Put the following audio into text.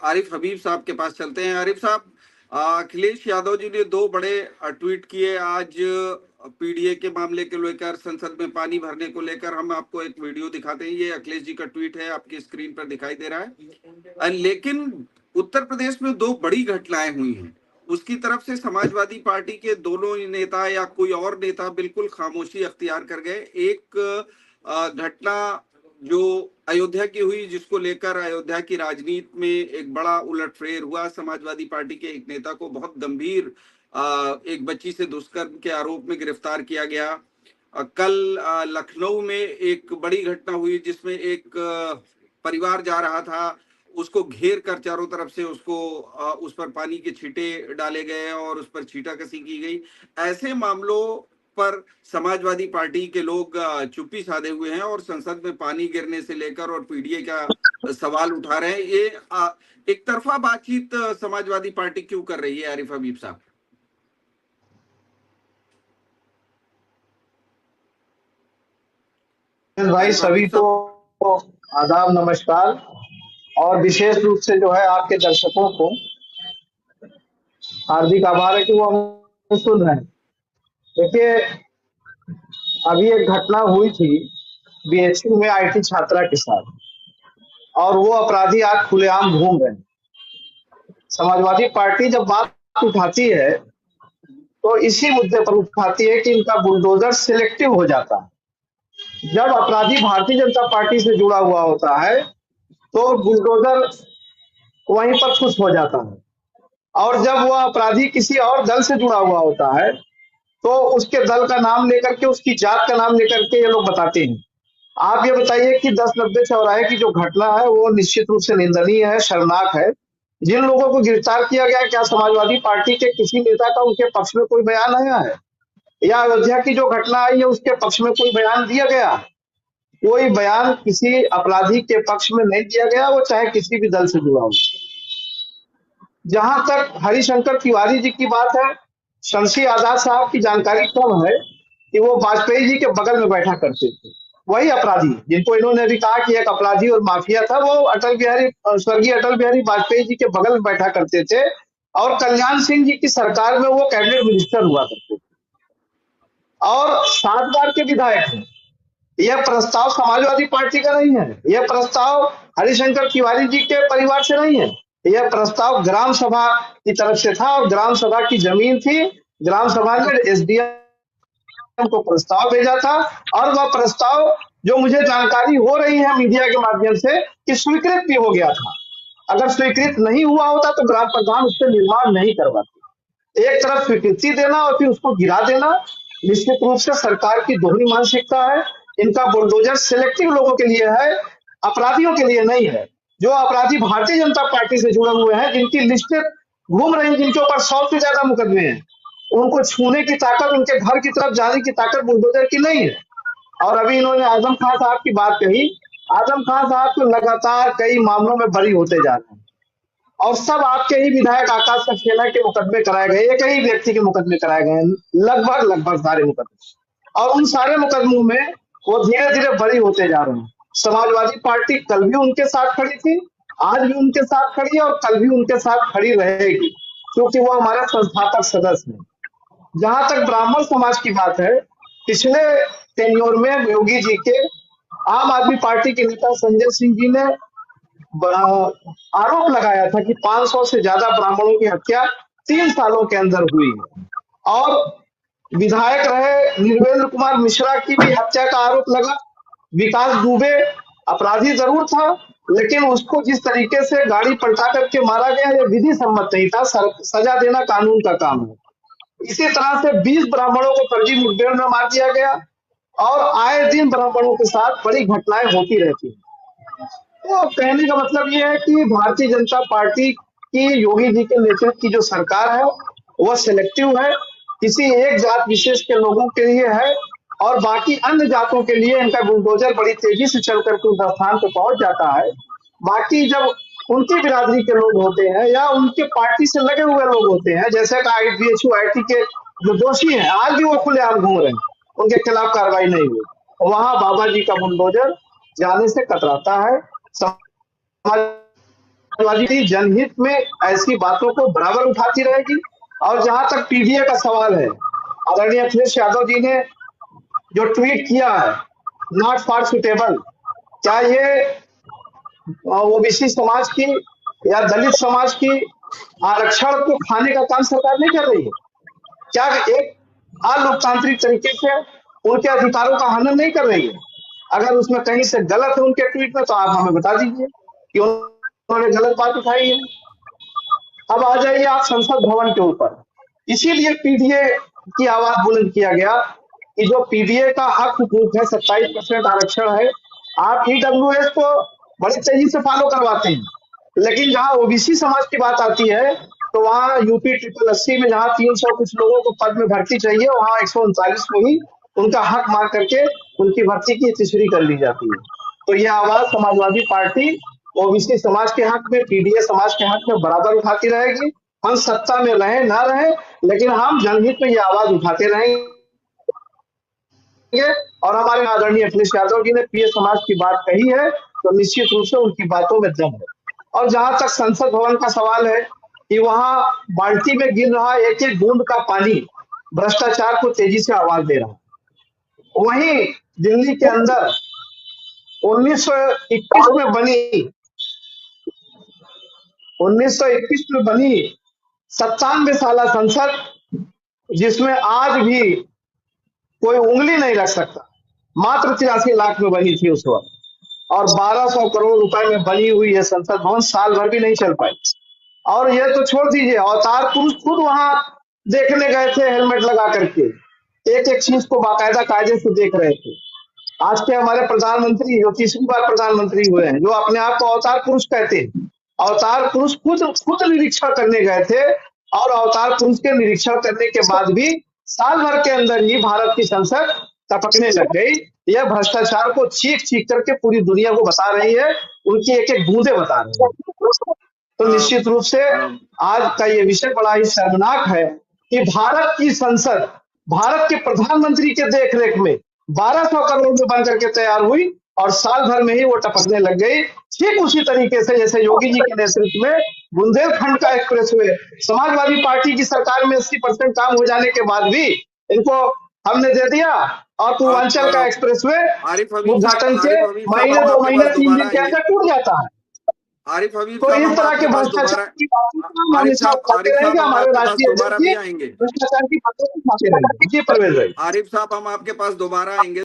आरिफ हबीब साहब के पास चलते हैं। आरिफ साहब, अखिलेश यादव जी ने दो बड़े ट्वीट किए आज पीडीए के मामले को लेकर, संसद में पानी भरने को लेकर। हम आपको एक वीडियो दिखाते हैं, ये अखिलेश जी का ट्वीट है, आपकी स्क्रीन पर दिखाई दे रहा है। लेकिन उत्तर प्रदेश में दो बड़ी घटनाएं हुई हैं। उसकी तरफ से समाजवादी पार्टी के दोनों नेता या कोई और नेता बिल्कुल खामोशी अख्तियार कर गए। एक घटना जो अयोध्या की हुई, जिसको लेकर अयोध्या की राजनीति में एक बड़ा उलटफेर हुआ। समाजवादी पार्टी के एक नेता को बहुत गंभीर एक बच्ची से दुष्कर्म के आरोप में गिरफ्तार किया गया। कल लखनऊ में एक बड़ी घटना हुई जिसमें एक परिवार जा रहा था, उसको घेर कर चारों तरफ से उसको उस पर पानी के छींटे डाले गए और उस पर छींटाकशी की गई। ऐसे मामलों पर समाजवादी पार्टी के लोग चुप्पी साधे हुए हैं और संसद में पानी गिरने से लेकर और पीडीए का सवाल उठा रहे हैं। ये एक तरफा बातचीत समाजवादी पार्टी क्यों कर रही है, आरिफ हबीब साहब? भाई सभी को आदाब, नमस्कार। और विशेष रूप से जो है आपके दर्शकों को हार्दिक आभार है कि वो हमें सुन रहे हैं। देखिए, अभी एक घटना हुई थी बीएचयू में आईटी छात्रा के साथ, और वो अपराधी आज खुलेआम घूम रहे हैं। समाजवादी पार्टी जब बात उठाती है तो इसी मुद्दे पर उठाती है कि इनका बुलडोजर सिलेक्टिव हो जाता है। जब अपराधी भारतीय जनता पार्टी से जुड़ा हुआ होता है तो बुलडोजर वहीं पर खुश हो जाता है, और जब वह अपराधी किसी और दल से जुड़ा हुआ होता है तो उसके दल का नाम लेकर के, उसकी जात का नाम लेकर के ये लोग बताते हैं। आप ये बताइए कि 10-90 चौराहे की जो घटना है वो निश्चित रूप से निंदनीय है, शर्मनाक है। जिन लोगों को गिरफ्तार किया गया, क्या समाजवादी पार्टी के किसी नेता का उनके पक्ष में कोई बयान आया है? या अयोध्या की जो घटना आई है उसके पक्ष में कोई बयान दिया गया? कोई बयान किसी अपराधी के पक्ष में नहीं दिया गया, वो चाहे किसी भी दल से जुड़ा हो। जहां तक हरिशंकर तिवारी जी की बात है, शमशी आजाद साहब की जानकारी कम है कि वो वाजपेयी जी के बगल में बैठा करते थे। वही अपराधी जिनको इन्होंने भी कहा कि एक अपराधी और माफिया था, वो स्वर्गीय अटल बिहारी वाजपेयी जी के बगल में बैठा करते थे, और कल्याण सिंह जी की सरकार में वो कैबिनेट मिनिस्टर हुआ करते थे और 7 बार के विधायक हैं। यह प्रस्ताव समाजवादी पार्टी का नहीं है, यह प्रस्ताव हरिशंकर तिवारी जी के परिवार से नहीं है। यह प्रस्ताव ग्राम सभा की तरफ से था, और ग्राम सभा की जमीन थी। ग्राम सभा ने एसडीएम को प्रस्ताव भेजा था, और वह प्रस्ताव, जो मुझे जानकारी हो रही है मीडिया के माध्यम से, कि स्वीकृत भी हो गया था। अगर स्वीकृत नहीं हुआ होता तो ग्राम प्रधान उससे निर्माण नहीं करवाते। एक तरफ स्वीकृति देना और फिर उसको गिरा देना, निश्चित रूप से सरकार की दोहरी मानसिकता है। इनका बुलडोजर सिलेक्टिव लोगों के लिए है, अपराधियों के लिए नहीं है। जो अपराधी भारतीय जनता पार्टी से जुड़े हुए हैं, जिनकी लिस्टें घूम रही, जिनके ऊपर 100 से ज्यादा मुकदमे हैं, उनको छूने की ताकत, उनके घर की तरफ जाने की ताकत बुलडोजर की नहीं है। और अभी इन्होंने आजम खान साहब की बात कही। आजम खान साहब तो लगातार कई मामलों में बरी होते जा रहे हैं, और सब आपके ही विधायक आकाश सक्सेना के मुकदमे कराए गए, एक ही व्यक्ति के मुकदमे कराए गए, लगभग सारे मुकदमे। और उन सारे मुकदमों में वो धीरे धीरे बरी होते जा रहे हैं। समाजवादी पार्टी कल भी उनके साथ खड़ी थी, आज भी उनके साथ खड़ी है, और कल भी उनके साथ खड़ी रहेगी, क्योंकि वो हमारे संस्थापक सदस्य हैं। जहां तक ब्राह्मण समाज की बात है, पिछले टेन्योर में योगी जी के आम आदमी पार्टी के नेता संजय सिंह जी ने आरोप लगाया था कि 500 से ज्यादा ब्राह्मणों की हत्या 3 सालों के अंदर हुई है। और विधायक रहे निर्वेंद्र कुमार मिश्रा की भी हत्या का आरोप लगा। विकास दुबे अपराधी जरूर था, लेकिन उसको जिस तरीके से गाड़ी पलटा करके मारा गया, यह विधि सम्मत नहीं था। सजा देना कानून का काम है। इसी तरह से 20 ब्राह्मणों को फर्जी मुठभेड़ में मार दिया गया, और आए दिन ब्राह्मणों के साथ बड़ी घटनाएं होती रहती हैं। तो कहने का मतलब यह है कि भारतीय जनता पार्टी की, योगी जी के नेतृत्व की जो सरकार है, वह सिलेक्टिव है, किसी एक जात विशेष के लोगों के लिए है, और बाकी अन्य जातों के लिए इनका बुलडोजर बड़ी तेजी से चल करके उस स्थान पर पहुंच जाता है। बाकी जब उनकी बिरादरी के लोग होते हैं या उनके पार्टी से लगे हुए लोग होते हैं, जैसे बीएचयू आईटी के जो दोषी हैं, आज भी वो खुलेआम घूम रहे हैं, उनके खिलाफ कार्रवाई नहीं हुई, वहां बाबा जी का बुलडोजर जाने से कतराता है। समाजवादी जनहित में ऐसी बातों को बराबर उठाती रहेगी। और जहां तक पीडीए का सवाल है, आदरणीय अखिलेश यादव जी ने जो ट्वीट किया है, नॉट फॉर सुटेबल, क्या ये ओबीसी समाज की या दलित समाज की आरक्षण को खाने का काम सरकार नहीं कर रही है? क्या एक अलोकतांत्रिक तरीके से उनके अधिकारों का हनन नहीं कर रही है? अगर उसमें कहीं से गलत है उनके ट्वीट में तो आप हमें बता दीजिए कि उन्होंने गलत बात उठाई है। अब आ जाइए आप संसद भवन के ऊपर। इसीलिए पीडीए की आवाज बुलंद किया गया कि जो पीडीए का हक हुकूक है, 27% आरक्षण है, आप ईडब्ल्यूएस को बड़ी तेजी से फॉलो करवाते हैं, लेकिन जहां ओबीसी समाज की बात आती है तो वहां यूपी 80 में जहां 300 कुछ लोगों को पद में भर्ती चाहिए, वहां 139 में ही उनका हक मांग करके उनकी भर्ती की तीसरी कर ली जाती है। तो यह आवाज समाजवादी पार्टी ओबीसी समाज के हक में, पीडीए समाज के हक में बराबर उठाती रहेगी। हम सत्ता में रहे ना रहे, लेकिन हम जनहित में ये आवाज उठाते रहेंगे। और हमारे आदरणीय अखिलेश यादव जी ने प्रिय समाज की बात कही है, तो निश्चित रूप से उनकी बातों में दम है। और जहां तक संसद भवन का सवाल है कि वहां बाल्टी में गिर रहा एक एक बूंद का पानी भ्रष्टाचार को तेजी से आवाज दे रहा है। वहीं दिल्ली के अंदर 1921 में बनी 1921 में बनी 97 साला संसद, जिसमें आज भी कोई उंगली नहीं रख सकता, मात्र 83 लाख में बनी थी उस वक्त, और 1200 करोड़ रुपए में बनी हुई है संसद भवन, साल भर भी नहीं चल पाई। और ये तो छोड़ दीजिए, अवतार पुरुष खुद वहां देखने गए थे हेलमेट लगा करके, एक एक चीज को बाकायदा कायदे से देख रहे थे। आज के हमारे प्रधानमंत्री जो तीसरी बार प्रधानमंत्री हुए हैं, जो अपने आप को अवतार पुरुष कहते हैं, अवतार पुरुष खुद खुद निरीक्षण करने गए थे, और अवतार पुरुष के निरीक्षण करने के बाद भी साल भर के अंदर ही भारत की संसद टपकने लग गई। यह भ्रष्टाचार को चीख चीख करके पूरी दुनिया को बता रही है, उनकी एक एक बूंदे बता रही है। तो निश्चित रूप से आज का ये विषय बड़ा ही शर्मनाक है कि भारत की संसद भारत के प्रधानमंत्री के देखरेख में 1200 करोड़ में बन करके तैयार हुई, और साल भर में ही वो टपकने लग गई। ठीक उसी तरीके से जैसे योगी जी के नेतृत्व में बुंदेलखंड का एक्सप्रेसवे, समाजवादी पार्टी की सरकार में 80% काम हो जाने के बाद भी इनको हमने दे दिया, और पूर्वांचल का एक्सप्रेसवे उद्घाटन के महीने 2 महीने 3 दिन के अंदर टूट जाता है। आरिफ हबीब तो साहब, इस हम तरह के आपके पास भ्रष्टाचार दोबारा की बातों को आरिफ हमेशा साहब उठाते रहेंगे, हम हमारे आपके पास राष्ट्रीय दोबारा अध्यक्ष भी जी आएंगे। भ्रष्टाचार की बातों को उठाते रहेंगे। जी परवेज भाई। आरिफ साहब, हम आपके पास दोबारा आएंगे।